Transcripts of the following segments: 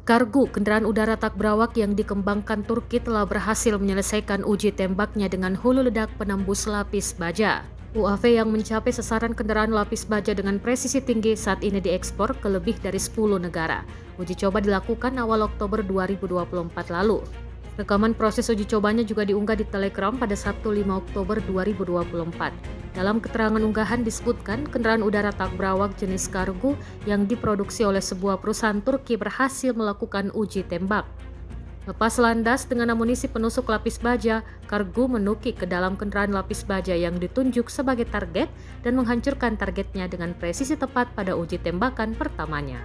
Kargo kendaraan udara tak berawak yang dikembangkan Turki telah berhasil menyelesaikan uji tembaknya dengan hulu ledak penembus lapis baja. UAV yang mencapai sasaran kendaraan lapis baja dengan presisi tinggi saat ini diekspor ke lebih dari 10 negara. Uji coba dilakukan awal Oktober 2024 lalu. Rekaman proses uji cobanya juga diunggah di Telegram pada Sabtu 5 Oktober 2024. Dalam keterangan unggahan disebutkan kendaraan udara tak berawak jenis kargo yang diproduksi oleh sebuah perusahaan Turki berhasil melakukan uji tembak. Lepas landas dengan amunisi penusuk lapis baja, kargo menukik ke dalam kendaraan lapis baja yang ditunjuk sebagai target dan menghancurkan targetnya dengan presisi tepat pada uji tembakan pertamanya.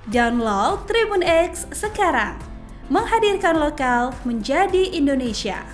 Download Tribun X sekarang, menghadirkan lokal menjadi Indonesia.